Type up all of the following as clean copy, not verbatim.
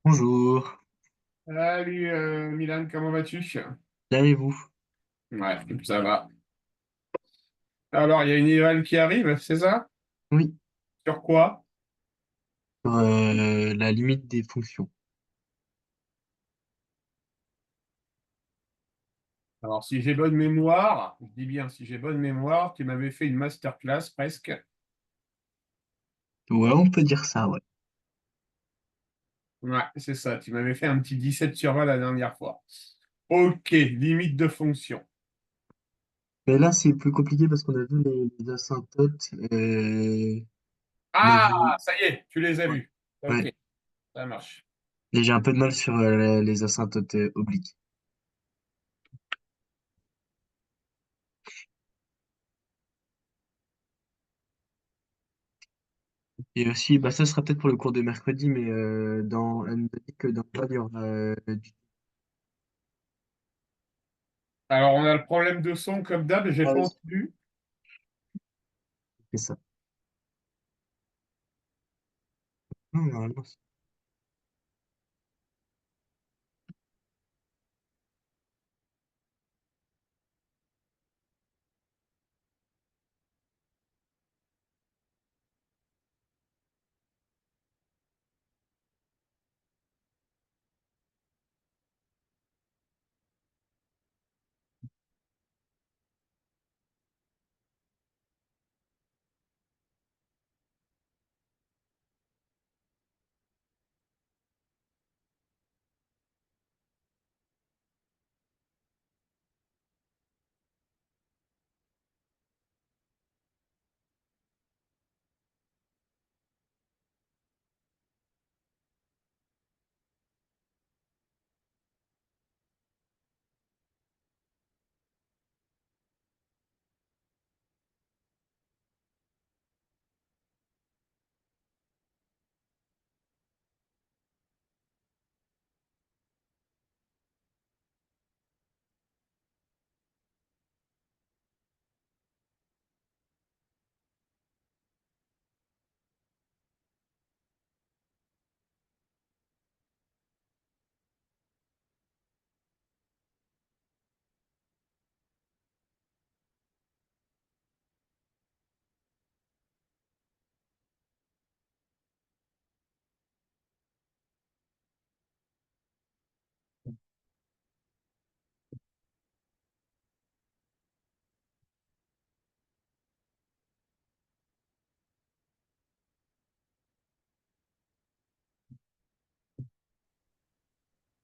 Bonjour, Salut Milan, comment vas-tu? bien et vous? Ouais, ça va. Alors, il y a une Ivan qui arrive, c'est ça? Oui, Sur quoi? sur la limite des fonctions. Alors, si j'ai bonne mémoire, je dis bien si j'ai bonne mémoire, tu m'avais fait une masterclass presque. Ouais, on peut dire ça, ouais. Ouais, c'est ça, tu m'avais fait un petit 17 sur 20 la dernière fois. Ok, limite de fonction. Mais là, c'est plus compliqué parce qu'on a vu les asymptotes. On a Ah, vu. ça y est, tu les as Ouais, vus. Ok, ouais. ça marche. Et j'ai un peu de mal sur les asymptotes obliques. Et aussi, bah, ça sera peut-être pour le cours de mercredi, mais elle nous a dit que dans le code, il y aura du. Alors, on a le problème de son comme d'hab, j'ai Ah pas oui, entendu. c'est ça. Non, normalement,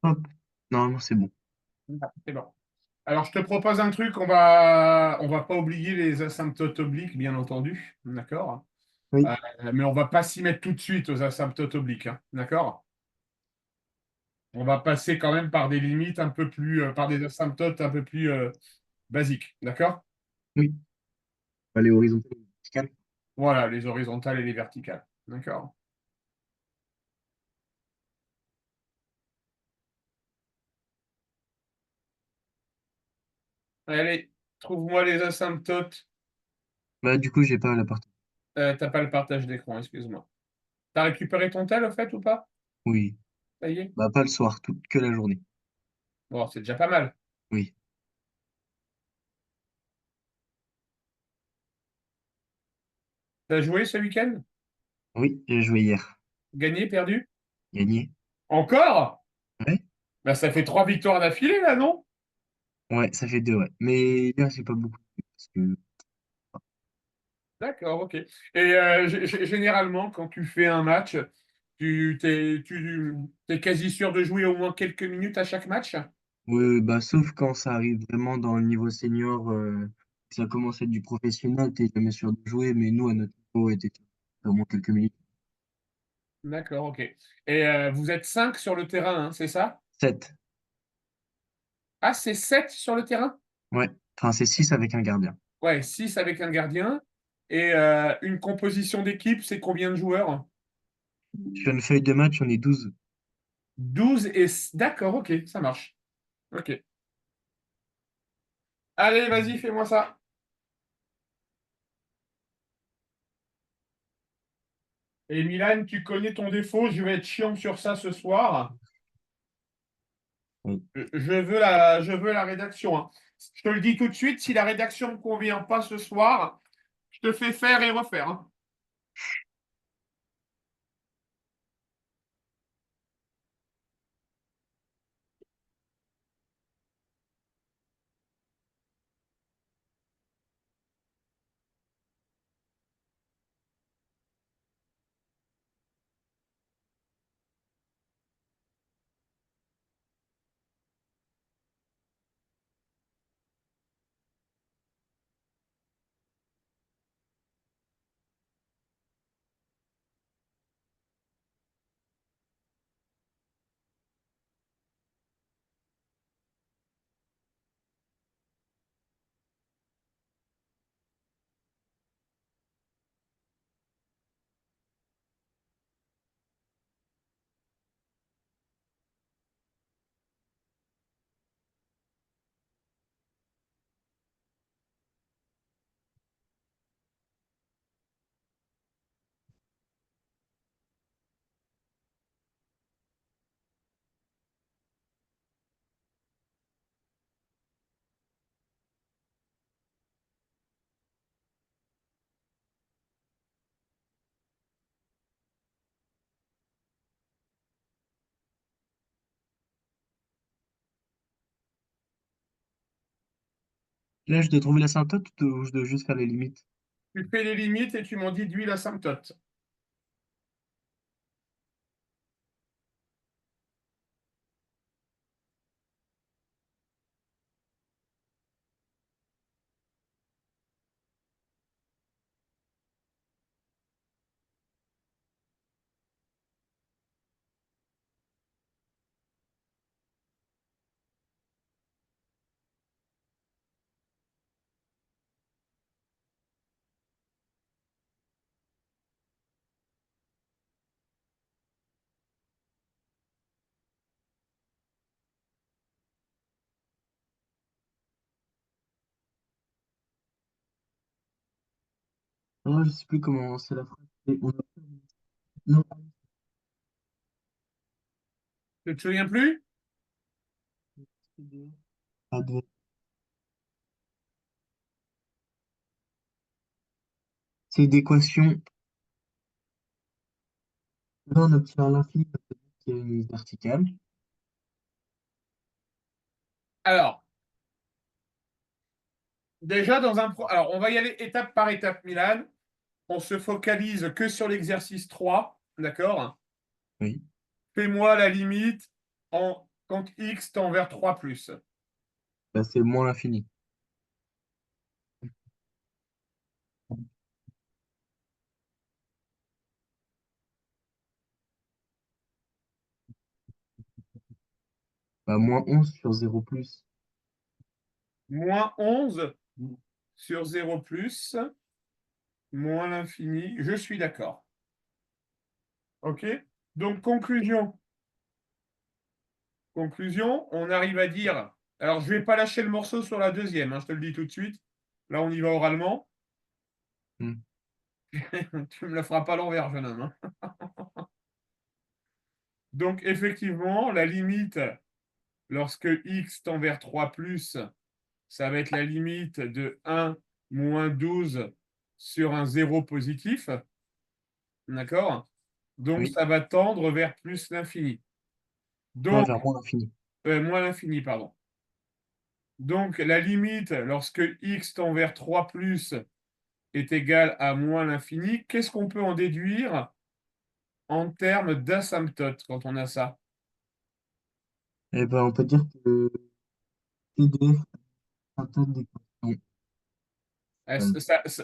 hop, normalement, c'est bon. Ah, c'est bon. Alors, je te propose un truc, on va pas oublier les asymptotes obliques, bien entendu, d'accord? Oui, Euh, mais on va pas s'y mettre tout de suite aux asymptotes obliques, hein, d'accord? On va passer quand même par des limites un peu plus, par des asymptotes un peu plus basiques, d'accord? oui. Aller horizontal et vertical. Voilà, les horizontales et les verticales, d'accord? Allez, trouve-moi les asymptotes. Bah, du coup, j'ai pas la partie. T'as pas le partage d'écran, excuse-moi. T'as récupéré ton tel, au fait, ou pas? Oui. Ça y est? Bah, pas le soir, que la journée. Bon, c'est déjà pas mal. Oui. T'as joué ce week-end? Oui, j'ai joué hier. Gagné, perdu? Gagné. Encore? Ouais. Bah, ça fait 3 victoires d'affilée, là, non? Ouais, ça fait deux, ouais. Mais hier, j'ai pas beaucoup joué parce que. D'accord, ok. Et généralement, quand tu fais un match, tu t'es quasi sûr de jouer au moins quelques minutes à chaque match? Ouais, bah, sauf quand ça arrive vraiment dans le niveau senior, que ça commence à être du professionnel, t'es jamais sûr de jouer, mais nous, à notre niveau, on était sûr de faire au moins quelques minutes. D'accord, ok. Et vous êtes 5 sur le terrain, hein, c'est ça? 7. Ah, c'est 7 sur le terrain? Ouais. Enfin, c'est 6 avec un gardien. Ouais, 6 avec un gardien. Et une composition d'équipe, c'est combien de joueurs? Sur une feuille de match, on est 12. 12 et... D'accord, ok, ça marche. Ok. Allez, vas-y, fais-moi ça. Et Milan, tu connais ton défaut, je vais être chiant sur ça ce soir. Oui. Je veux la rédaction, hein. Je te le dis tout de suite, si la rédaction ne me convient pas ce soir, je te fais faire et refaire, hein. Là, je dois trouver l'asymptote ou je dois juste faire les limites? Tu fais les limites et tu m'en déduis l'asymptote. Non, je sais plus comment c'est la phrase. Non, Tu te souviens plus? pas de- c'est d'équation. Là, on obtient l'infini qui est une verticale. Alors, déjà, alors, on va y aller étape par étape, Milan. On se focalise que sur l'exercice 3, d'accord? Oui. Fais-moi la limite quand x tend vers 3 plus. Bah, c'est moins l'infini. Bah, moins 11 sur 0 plus. Moins 11 sur 0 plus, moins l'infini. Je suis d'accord. OK? Donc, conclusion. Conclusion, on arrive à dire. Alors, je ne vais pas lâcher le morceau sur la deuxième, hein, je te le dis tout de suite. Là, on y va oralement. Hmm. Tu ne me la feras pas à l'envers, jeune homme, hein. Donc, effectivement, la limite, lorsque x tend vers 3 plus, ça va être la limite de 1 moins 12 sur un zéro positif. D'accord? Donc, Oui. ça va tendre vers plus l'infini. Non, Donc, vers moins l'infini. moins l'infini, pardon. Donc, la limite, lorsque x tend vers 3 plus est égal à moins l'infini, qu'est-ce qu'on peut en déduire en termes d'asymptote quand on a ça? Eh ben, on peut dire que PDF asymptote d'équation.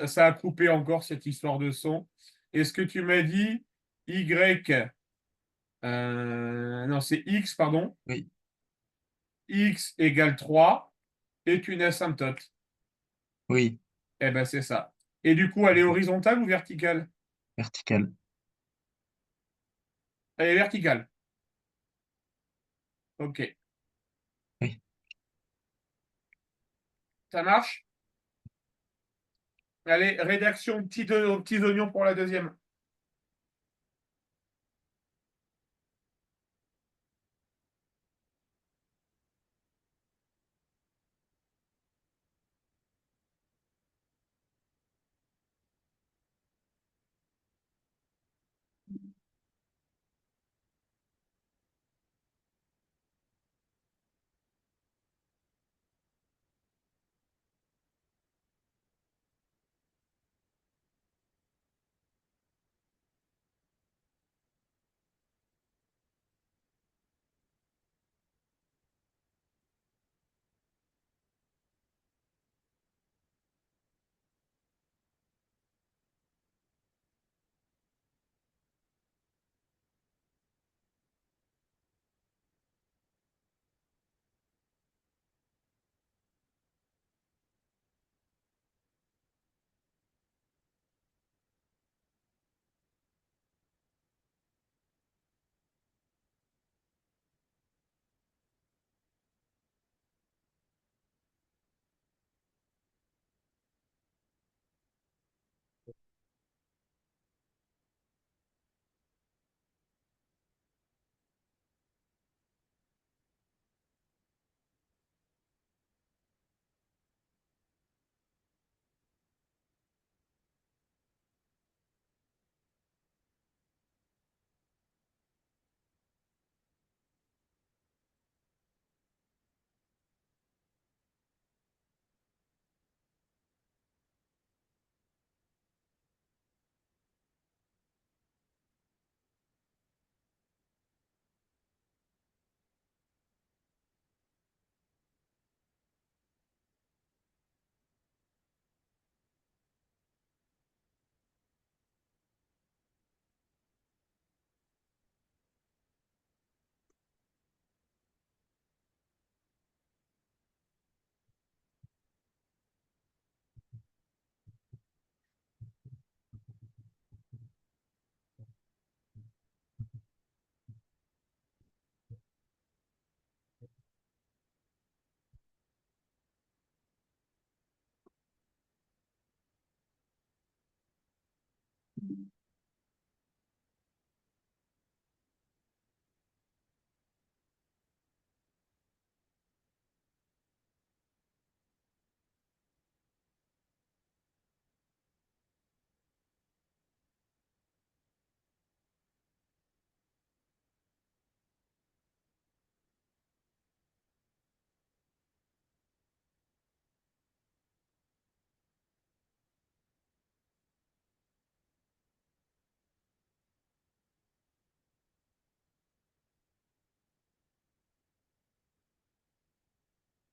Ça a coupé encore cette histoire de son. Et ce que tu m'as dit, y, non, c'est x, pardon, Oui, x égale 3 est une asymptote. oui, Eh ben, c'est ça. Et du coup, elle est horizontale ou verticale? vertical. Elle est verticale. OK. Oui. Ça marche? Allez, rédaction petits oignons pour la deuxième.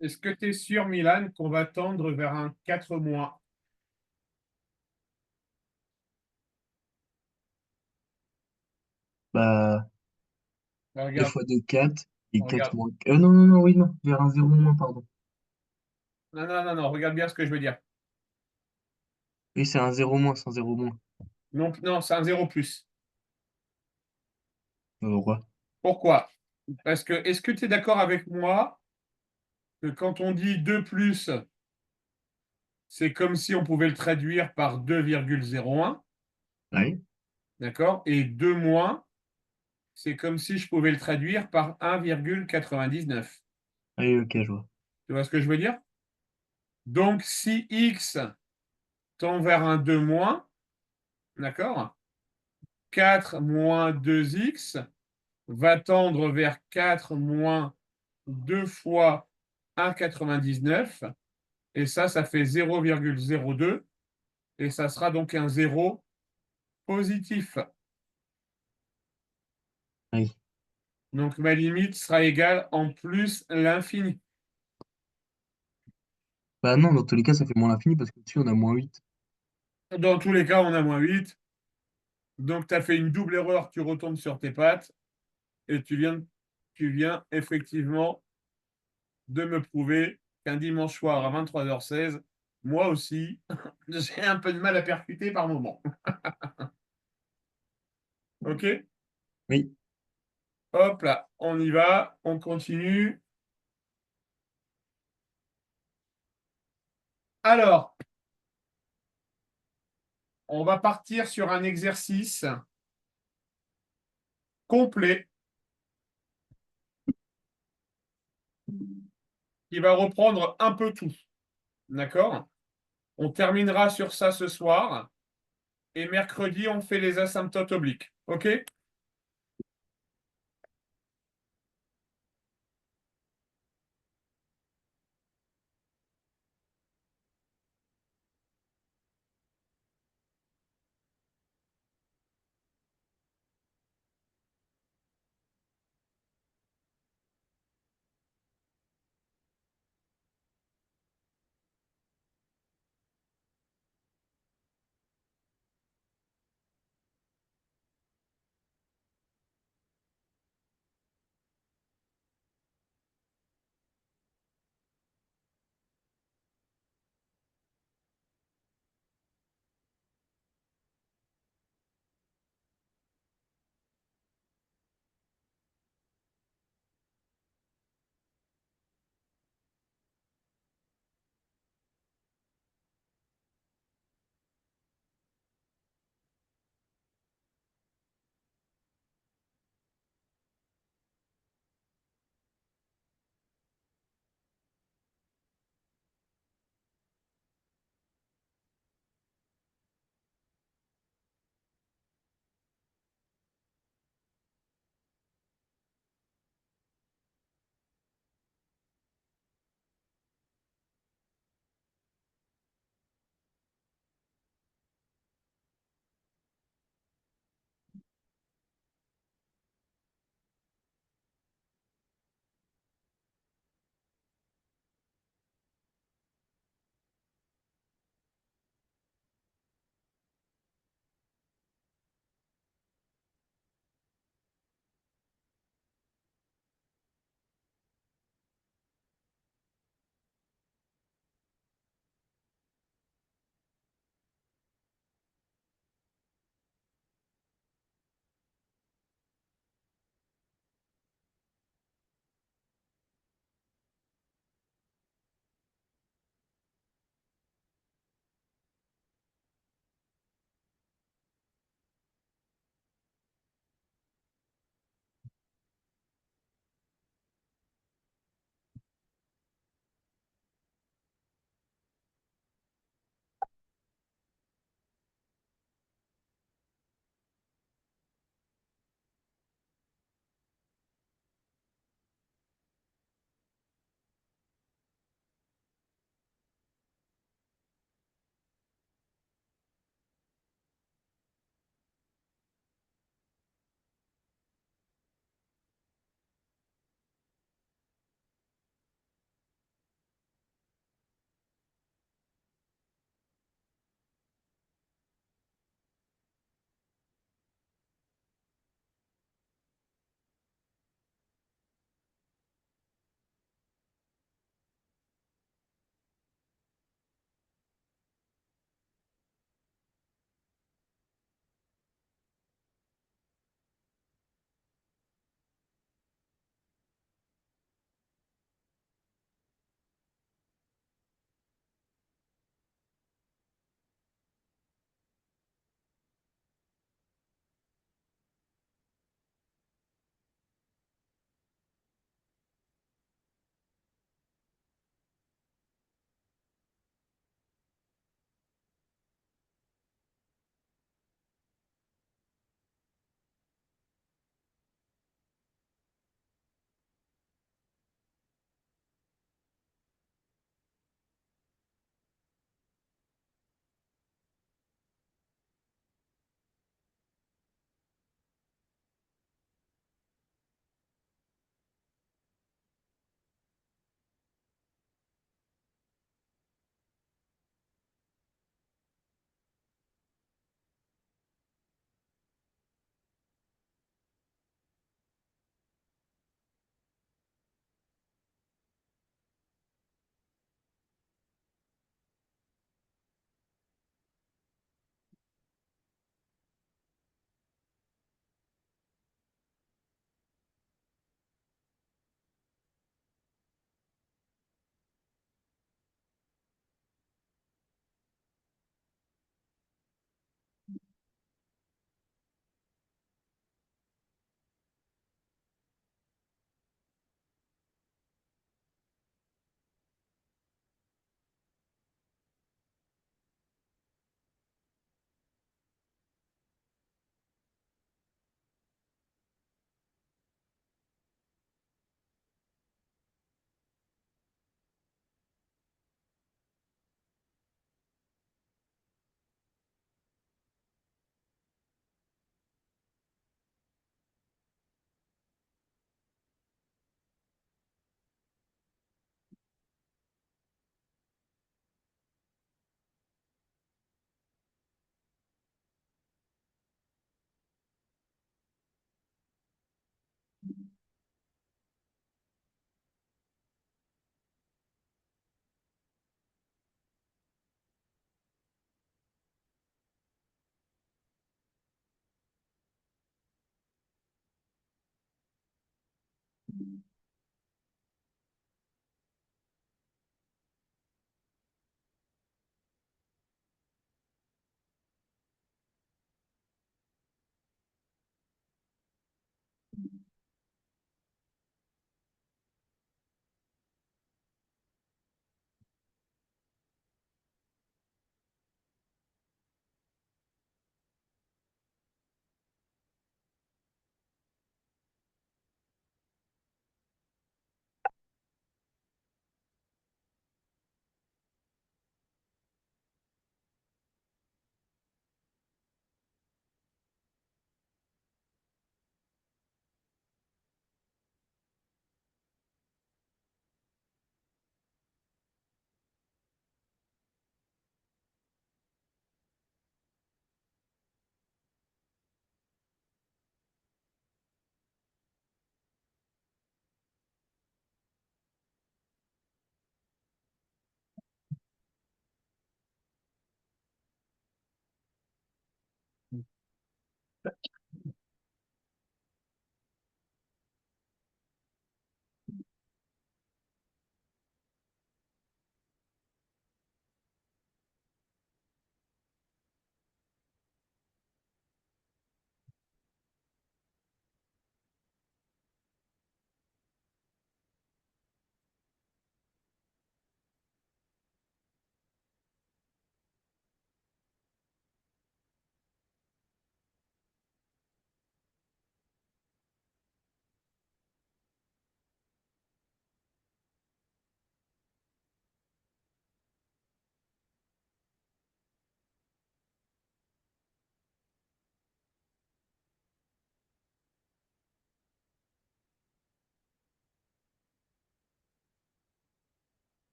Est-ce que tu es sûr, Milan, qu'on va tendre vers un 4 mois? Bah, Ben, 2 regarde, fois 2 4 et 4 regarde. moins. Non, non, non, oui, non, vers un zéro moins, pardon. Non, non, non, non, regarde bien ce que je veux dire. Oui, c'est un zéro moins, c'est un zéro moins. Non, non, c'est un zéro plus. Ouais. Pourquoi? Parce que, est-ce que tu es d'accord avec moi que quand on dit 2 plus, c'est comme si on pouvait le traduire par 2,01, Ouais. d'accord? Et 2 moins, c'est comme si je pouvais le traduire par 1,99. Oui, ok, je vois. Tu vois ce que je veux dire? Donc, si x tend vers un 2 moins, d'accord? 4 moins 2x va tendre vers 4 moins 2 fois 1,99. Et ça fait 0,02. Et ça sera donc un zéro positif. Oui. Donc ma limite sera égale en plus l'infini. Bah non, dans tous les cas, ça fait moins l'infini parce que dessus, on a moins 8. Dans tous les cas, on a moins 8. Donc, tu as fait une double erreur, tu retournes sur tes pattes et tu viens effectivement de me prouver qu'un dimanche soir à 23h16, moi aussi, j'ai un peu de mal à percuter par moment. OK? Oui, Hop là, on y va, on continue. Alors, on va partir sur un exercice complet qui va reprendre un peu tout. D'accord? On terminera sur ça ce soir. Et mercredi, on fait les asymptotes obliques. OK?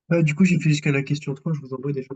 Du coup, j'ai fait jusqu'à la question 3, je vous envoie déjà.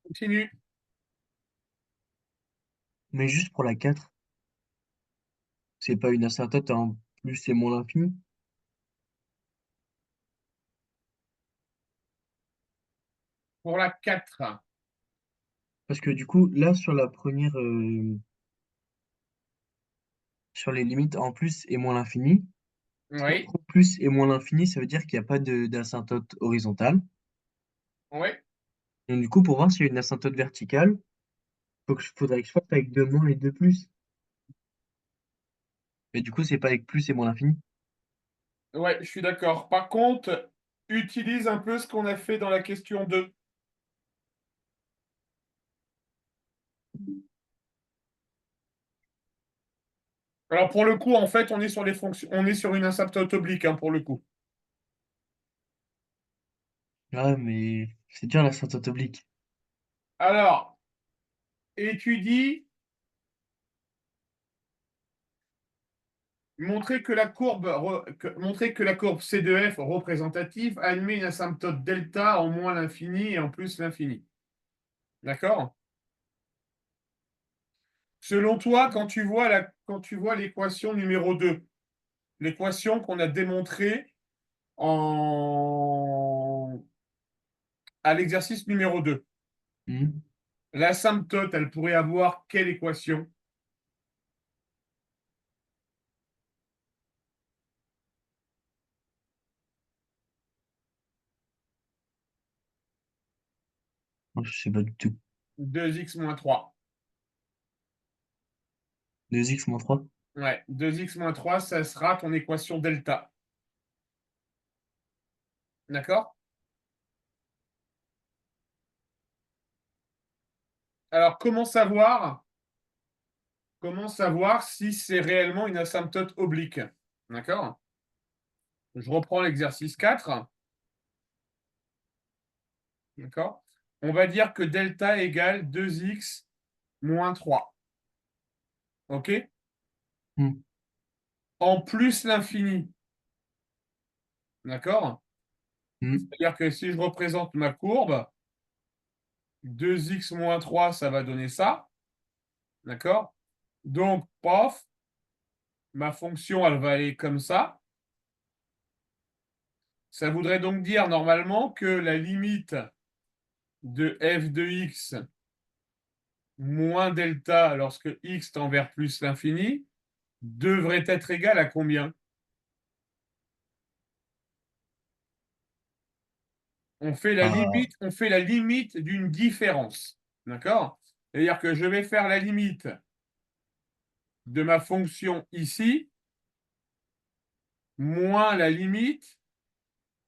Continue. Mais juste pour la 4, c'est pas une asymptote en plus et moins l'infini. Pour la 4. Parce que du coup, là, sur la première, sur les limites en plus et moins l'infini, Oui, Trop plus et moins l'infini, ça veut dire qu'il n'y a pas d'asymptote horizontale. oui, Donc, du coup, pour voir s'il y a une asymptote verticale, faudrait que je fasse avec deux moins et deux plus. Mais du coup, c'est pas avec plus et moins l'infini. ouais, je suis d'accord. Par contre, utilise un peu ce qu'on a fait dans la question 2. Alors pour le coup, en fait, on est sur les fonctions, on est sur une asymptote oblique, hein, pour le coup. Ouais, mais c'est dur l'asymptote oblique. Alors, étudie, montrer que la courbe C de F représentative admet une asymptote delta en moins l'infini et en plus l'infini. D'accord? Selon toi, quand tu vois l'équation numéro 2, l'équation qu'on a démontrée en... à l'exercice numéro 2, Hmm. l'asymptote, elle pourrait avoir quelle équation? Oh, je sais pas du tout. 2x moins 3. Deux x moins trois. Ouais, 2x moins 3, ça sera ton équation delta. D'accord? Alors, comment savoir si c'est réellement une asymptote oblique? D'accord? Je reprends l'exercice 4. D'accord? On va dire que delta égale 2x moins 3. OK? Hmm. En plus l'infini. D'accord? Hmm. C'est-à-dire que si je représente ma courbe, 2x moins 3, ça va donner ça. D'accord? Donc, paf, ma fonction, elle va aller comme ça. Ça voudrait donc dire normalement que la limite de f de x moins delta lorsque x tend vers plus l'infini devrait être égale à combien? Ah, On fait la limite d'une différence. D'accord? C'est-à-dire que je vais faire la limite de ma fonction ici moins la limite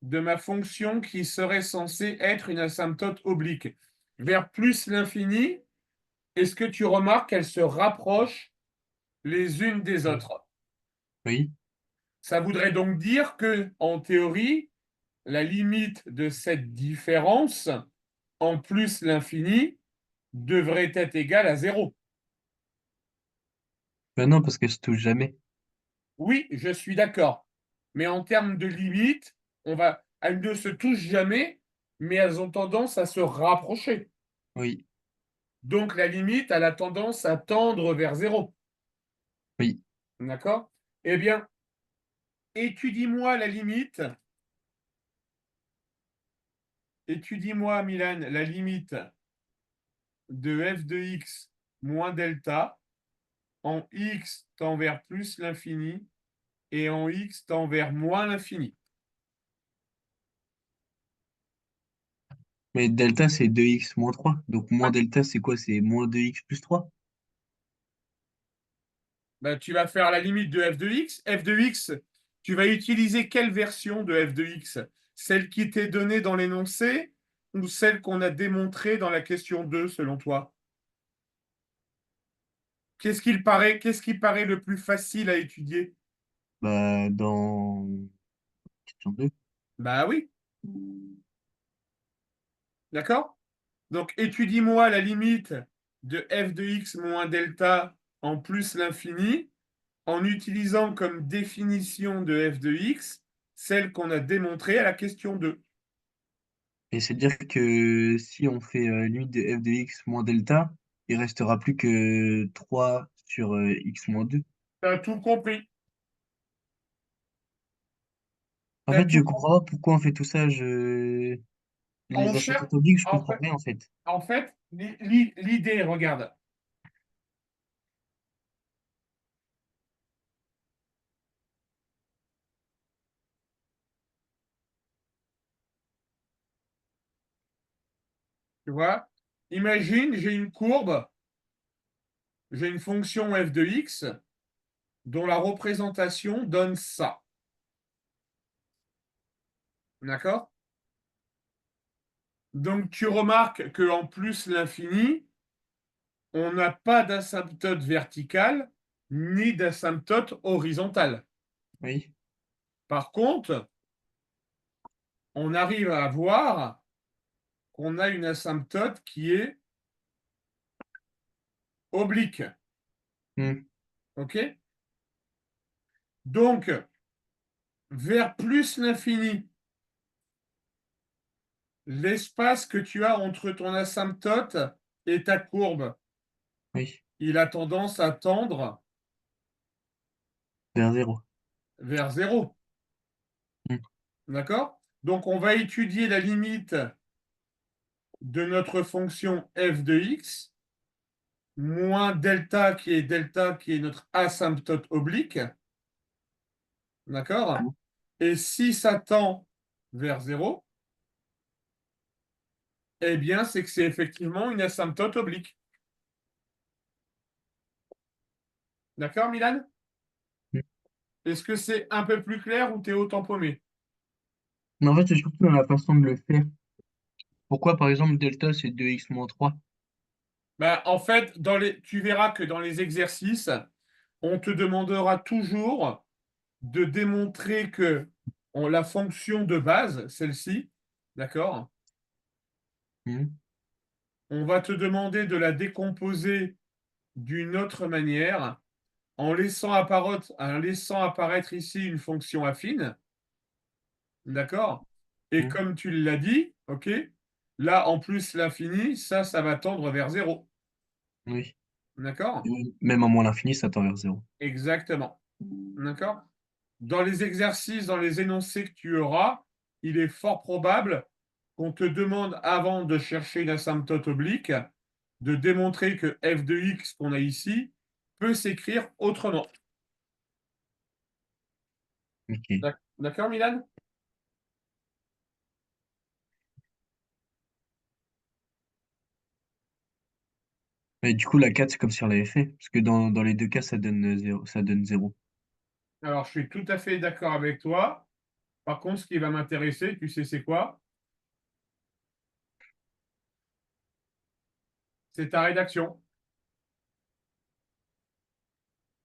de ma fonction qui serait censée être une asymptote oblique. Vers plus l'infini, est-ce que tu remarques qu'elles se rapprochent les unes des hmm. autres? Oui. Ça voudrait donc dire que, en théorie, la limite de cette différence, en plus l'infini, devrait être égale à zéro. Ben non, parce qu'elle se touche jamais. Oui, je suis d'accord. Mais en termes de limite, elles ne se touchent jamais, mais elles ont tendance à se rapprocher. Oui. Donc la limite, elle a tendance à tendre vers zéro. Oui. D'accord? Eh bien, étudie-moi la limite. Étudie-moi, Milan, la limite de f de x moins delta en x tend vers plus l'infini et en x tend vers moins l'infini. Mais delta, c'est deux x moins trois. Donc moins Ouais. delta, c'est quoi? C'est moins deux x plus trois. Ben, tu vas faire la limite de f de x. F de x, tu vas utiliser quelle version de f de x? Celle qui t'est donnée dans l'énoncé ou celle qu'on a démontrée dans la question 2, selon toi? Qu'est-ce qui paraît le plus facile à étudier? Bah, dans question 2. Bah oui, d'accord? Donc, étudie-moi la limite de f de x moins delta en plus l'infini en utilisant comme définition de f de x celle qu'on a démontrée à la question 2. Et c'est-à-dire que si on fait limite de f de x moins delta, il restera plus que 3 sur x moins deux. T'as tout compris. En T'as fait, je tout comprends pas pourquoi on fait tout ça. On Les cherche, asymptotes obliques, je en comprends fait, rien en fait. l'idée, regarde, Tu vois? Imagine, j'ai une courbe, j'ai une fonction f de x dont la représentation donne ça. D'accord? Donc tu remarques qu'en plus l'infini, on n'a pas d'asymptote verticale ni d'asymptote horizontale. Oui, Par contre, on arrive à voir qu'on a une asymptote qui est oblique. hmm, OK? Donc, vers plus l'infini, l'espace que tu as entre ton asymptote et ta courbe, oui, il a tendance à tendre vers zéro. vers zéro. Hmm, D'accord? Donc, on va étudier la limite de notre fonction f de x moins delta qui est notre asymptote oblique. D'accord? hmm, Et si ça tend vers zéro, eh bien, c'est que c'est effectivement une asymptote oblique. D'accord, Milan? hmm. Est-ce que c'est un peu plus clair ou t'es autant paumé? Mais en fait, c'est surtout dans la façon de le faire. Pourquoi, par exemple, delta, c'est 2x moins 3? Ben, en fait, tu verras que dans les exercices, on te demandera toujours de démontrer que la fonction de base, celle-ci, d'accord, Hmm, on va te demander de la décomposer d'une autre manière en laissant apparaître ici une fonction affine, d'accord? Et hmm, comme tu l'as dit, ok, là en plus l'infini, ça va tendre vers zéro, oui. d'accord? Même à moins l'infini, ça tend vers zéro. Exactement, d'accord? Dans les exercices, dans les énoncés que tu auras, il est fort probable qu'on te demande, avant de chercher une asymptote oblique, de démontrer que f de x qu'on a ici peut s'écrire autrement. Ok. D'accord, Milan? Mais du coup, la 4 c'est comme si on l'avait fait. Parce que dans les deux cas, ça donne 0. Ça donne 0. Alors, je suis tout à fait d'accord avec toi. Par contre, ce qui va m'intéresser, tu sais, c'est quoi? C'est ta rédaction.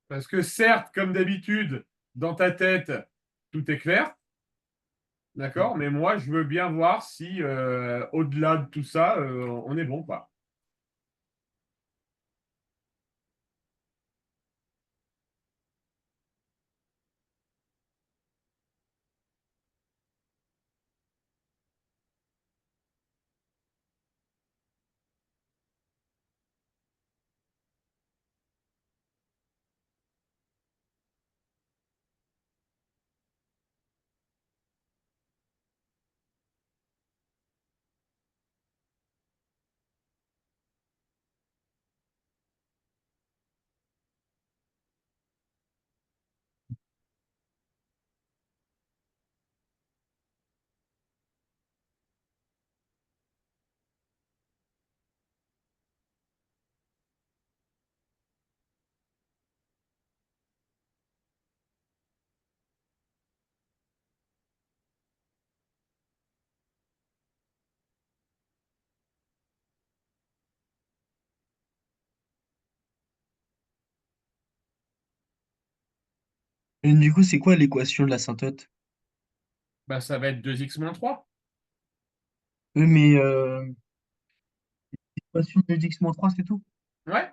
Parce que certes, comme d'habitude, dans ta tête, tout est clair, d'accord? Mais moi, je veux bien voir si, au-delà de tout ça, on est bon, quoi. Et du coup, c'est quoi l'équation de l'asymptote? Bah, ça va être 2x moins 3. Oui, mais l'équation de x moins 3 c'est tout? Ouais.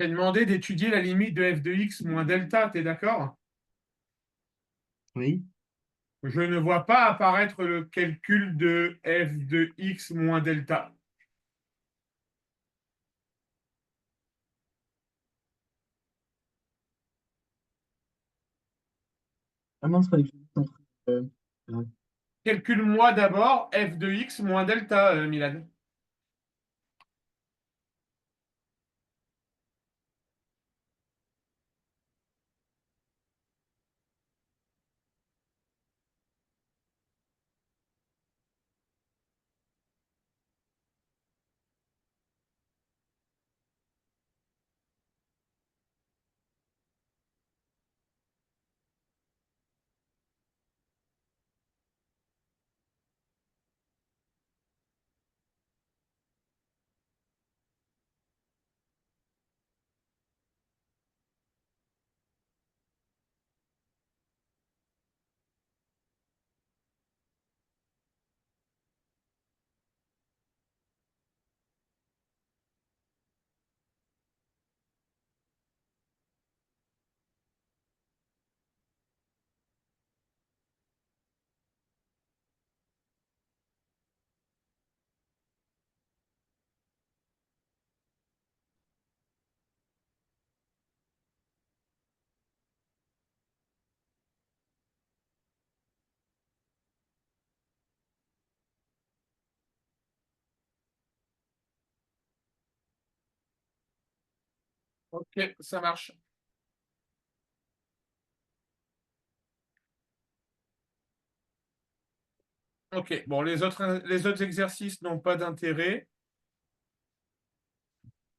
t'ai demandé d'étudier la limite de f de x moins delta, t'es d'accord? Oui. Je ne vois pas apparaître le calcul de f de x moins delta. Ah mince, fallait que je mette entre, ouais. Calcule-moi d'abord f de x moins delta, Milan. Ok, ça marche. Ok, bon, les autres exercices n'ont pas d'intérêt.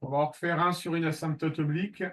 On va en refaire un sur une asymptote oblique.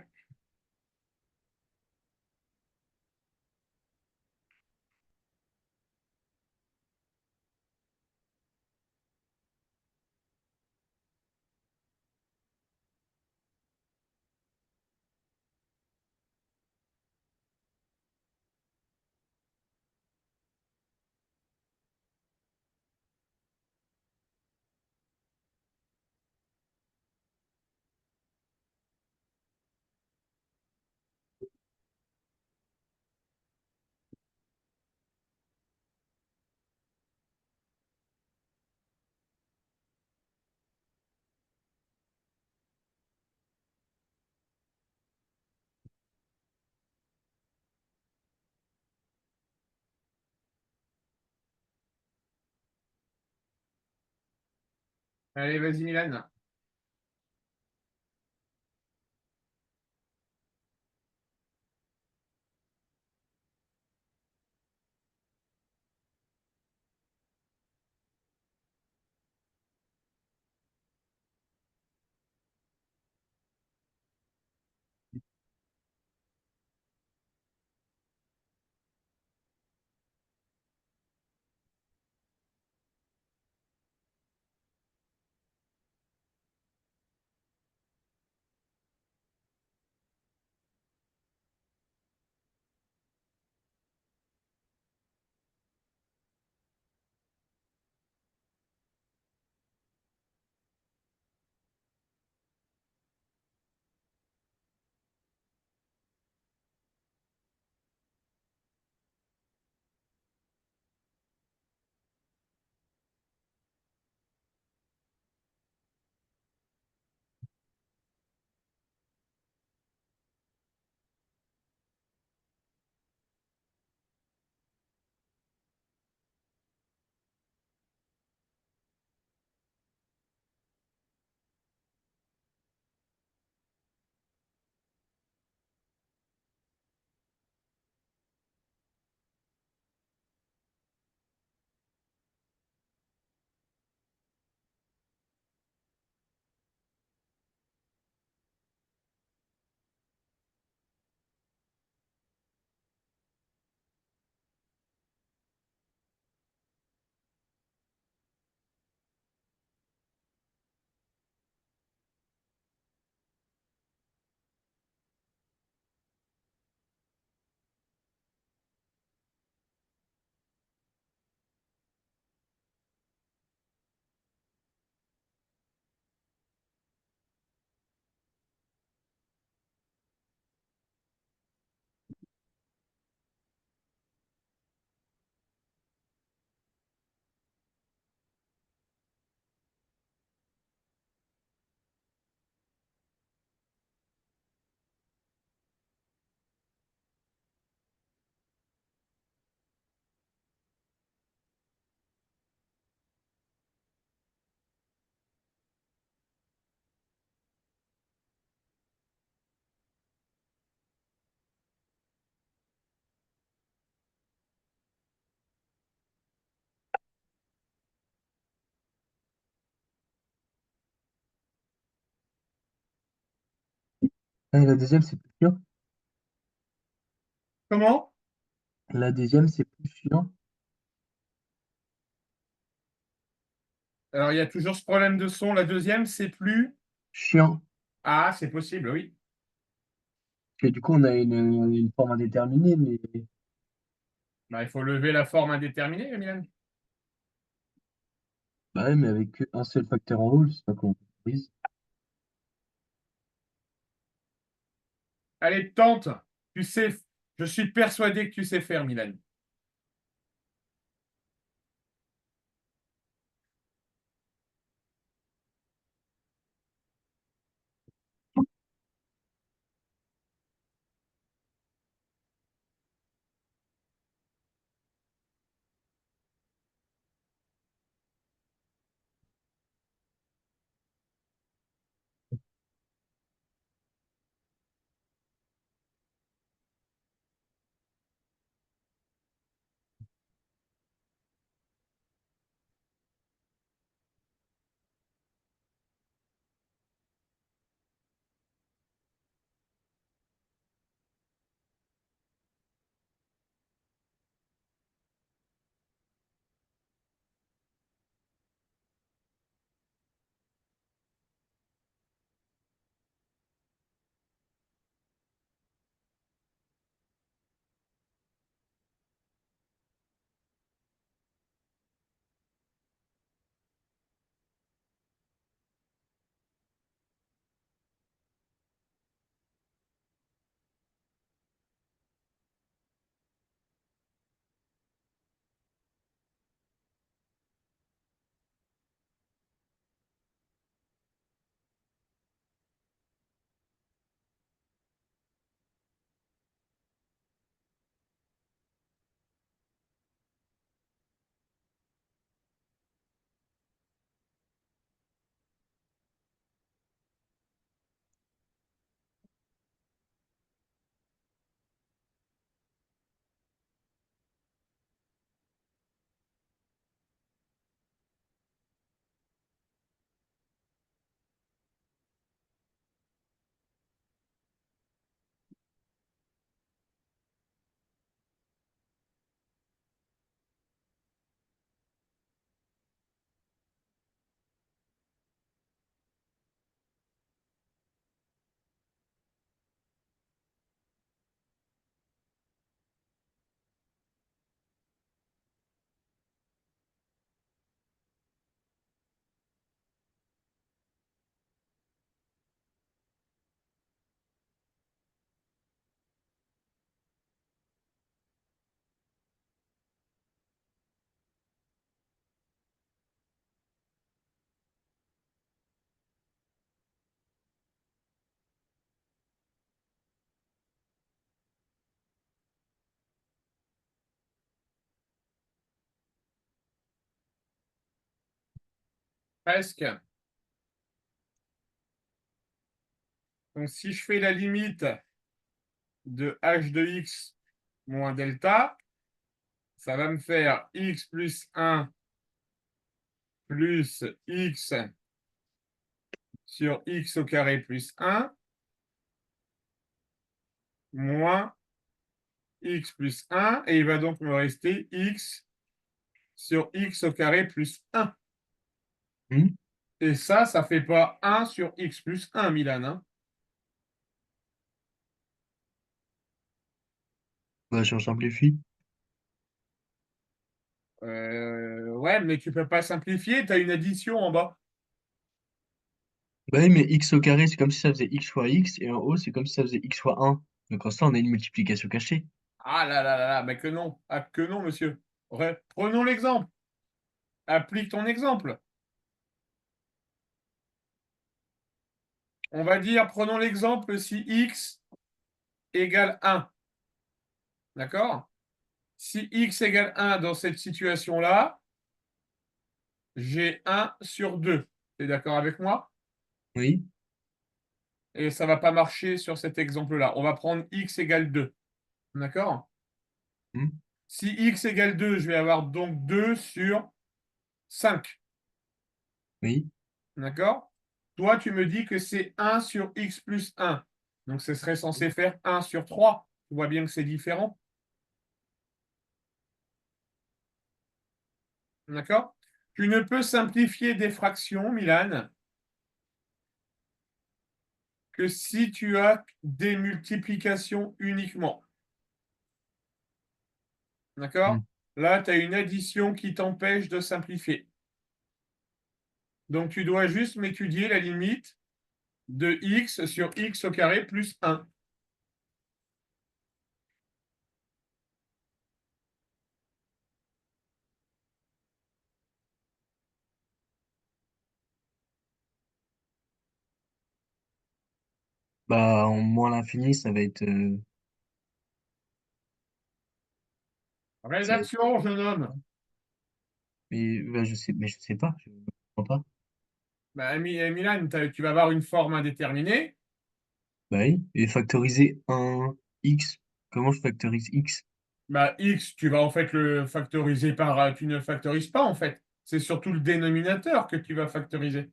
Allez, vas-y, Milan. Ah, la deuxième, c'est plus chiant. Comment? La deuxième, c'est plus chiant. Alors, il y a toujours ce problème de son. La deuxième, c'est plus. Chiant. Ah, c'est possible, oui. Et du coup, on a une forme indéterminée, mais Bah, il faut lever la forme indéterminée, Milan. bah ouais, mais avec un seul facteur en haut, je sais pas comment on brise. Allez, tente. Tu sais, je suis persuadé que tu sais faire, Milan. Presque. Donc, si je fais la limite de h de x moins delta, ça va me faire x plus 1 plus x sur x au carré plus 1 moins x plus 1, et il va donc me rester x sur x au carré plus 1. Hmm. Et ça fait pas 1 sur x plus 1, Milan, hein. Bah, je simplifie. Ouais, mais tu peux pas simplifier, tu as une addition en bas. Bah oui, mais x au carré, c'est comme si ça faisait x fois x, et en haut, c'est comme si ça faisait x fois 1. Donc en ça, on a une multiplication cachée. Ah là là là là, mais que non. Ah, que non, monsieur. Ouais. Prenons l'exemple. Applique ton exemple. On va dire, prenons l'exemple si x égale 1. D'accord? Si x égale 1 dans cette situation-là, j'ai 1 sur 2. Tu es d'accord avec moi? Oui. Et ça ne va pas marcher sur cet exemple-là. On va prendre x égale 2. D'accord? Hmm. Si x égale 2, je vais avoir donc 2 sur 5. Oui. D'accord? Toi, tu me dis que c'est 1 sur x plus 1. Donc, ce serait censé faire 1 sur 3. Tu vois bien que c'est différent. D'accord? Tu ne peux simplifier des fractions, Milan, que si tu as des multiplications uniquement. Hmm. D'accord? Là, tu as une addition qui t'empêche de simplifier. Donc, tu dois juste m'étudier la limite de x sur x au carré plus 1. Bah, en moins l'infini, ça va être, Rédaction, jeune homme. mais, bah, mais je sais pas, je comprends pas. Bah, Milan, tu vas avoir une forme indéterminée. Bah oui, et factoriser un x, comment je factorise x? Bah, x, tu vas en fait le factoriser par. Tu ne factorises pas en fait. C'est surtout le dénominateur que tu vas factoriser.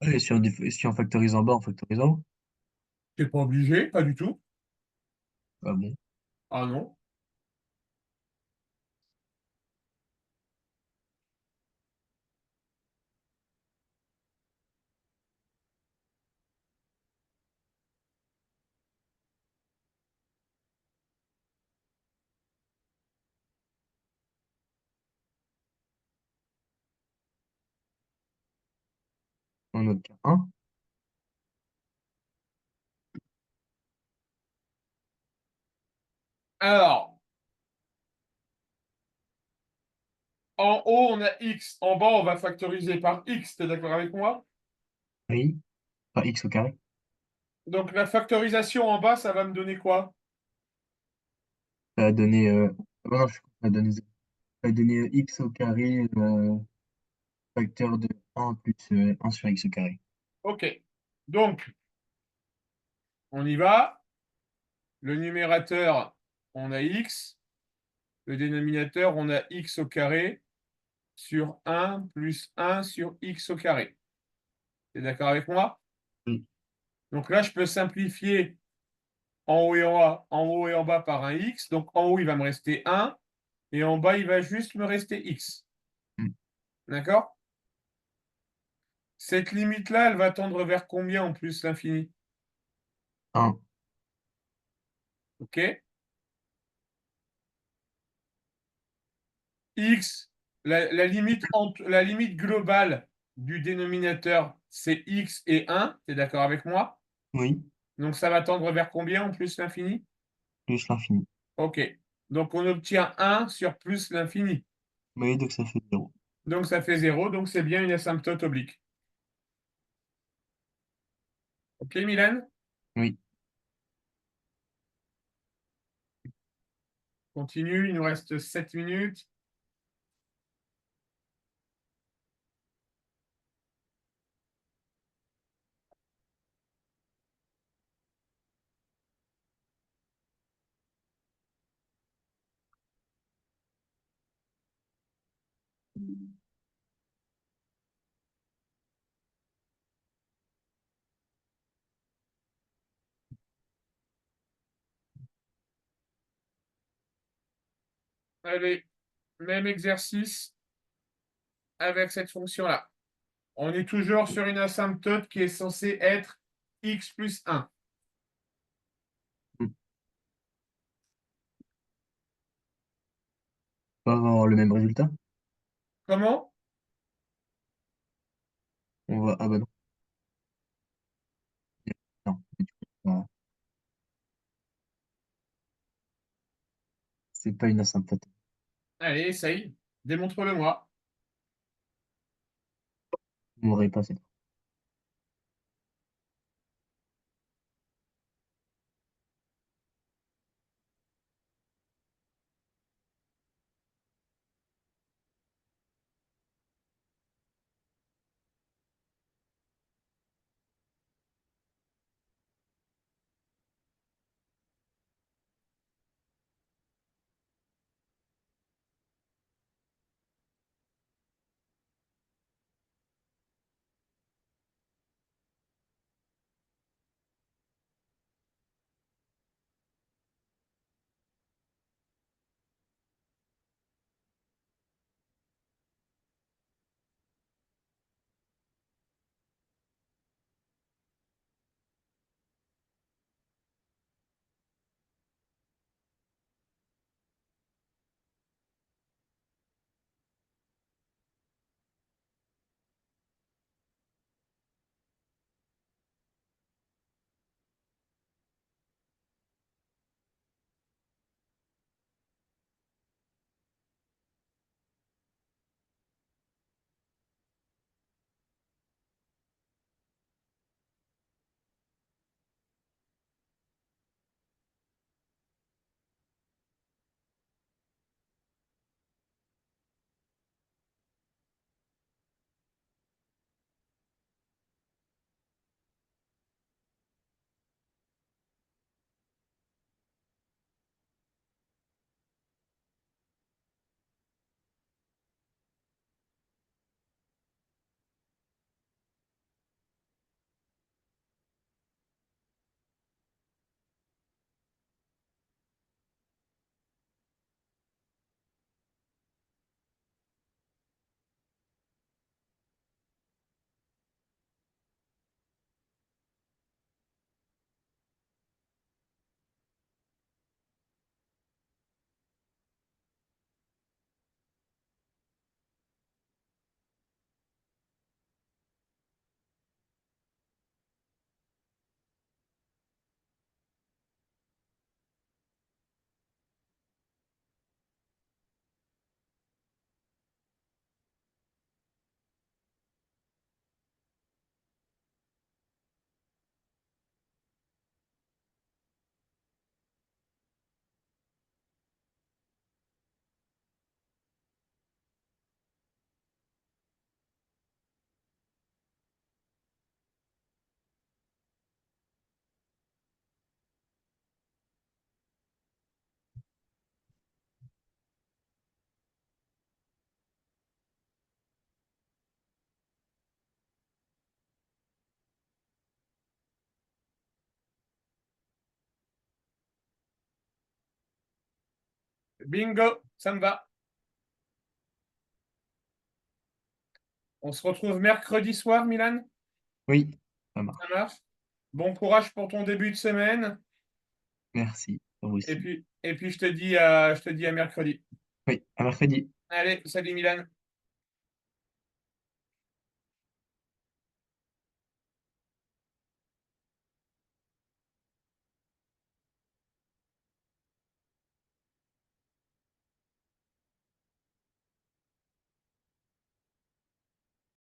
Ouais, si on factorise en bas, on factorise en haut. Tu n'es pas obligé, pas du tout. Ah bon, Ah non. on obtient un. Alors, en haut, on a x. En bas, on va factoriser par x. Tu es d'accord avec moi? Oui, pas x au carré. Donc, la factorisation en bas, ça va me donner quoi? Ça va donner, ah bah non, ça va donner x au carré, facteur de un plus 1 sur x au carré. OK. Donc, on y va. Le numérateur, on a x. Le dénominateur, on a x au carré sur 1 plus 1 sur x au carré. Tu es d'accord avec moi? Oui, Donc là, je peux simplifier en haut et en bas, en haut et en bas par un x. Donc en haut, il va me rester 1 et en bas, il va juste me rester x. hmm, D'accord? Cette limite-là, elle va tendre vers combien en plus l'infini? 1, OK? X, la limite globale du dénominateur, c'est x et 1. Tu es d'accord avec moi? oui, Donc ça va tendre vers combien en plus l'infini? plus l'infini. OK. Donc on obtient 1 sur plus l'infini. Oui, donc ça fait 0. Donc ça fait 0, donc c'est bien une asymptote oblique. OK, Milan? Oui, Continue, il nous reste 7 minutes. Allez, même exercice avec cette fonction-là. On est toujours sur une asymptote qui est censée être x plus 1. hmm. On va avoir le même résultat. Comment? Ah bah non, non, ah, c'est pas une asymptote. Allez, essaye. Démontre-le-moi. Vous m'aurez pas cette fois. Bingo, ça me va. On se retrouve mercredi soir, Milan? Oui, ça Ça marche. marche? Bon courage pour ton début de semaine. Merci, toi Et aussi. puis, et puis je te dis à mercredi. Oui, à mercredi. Allez, salut Milan.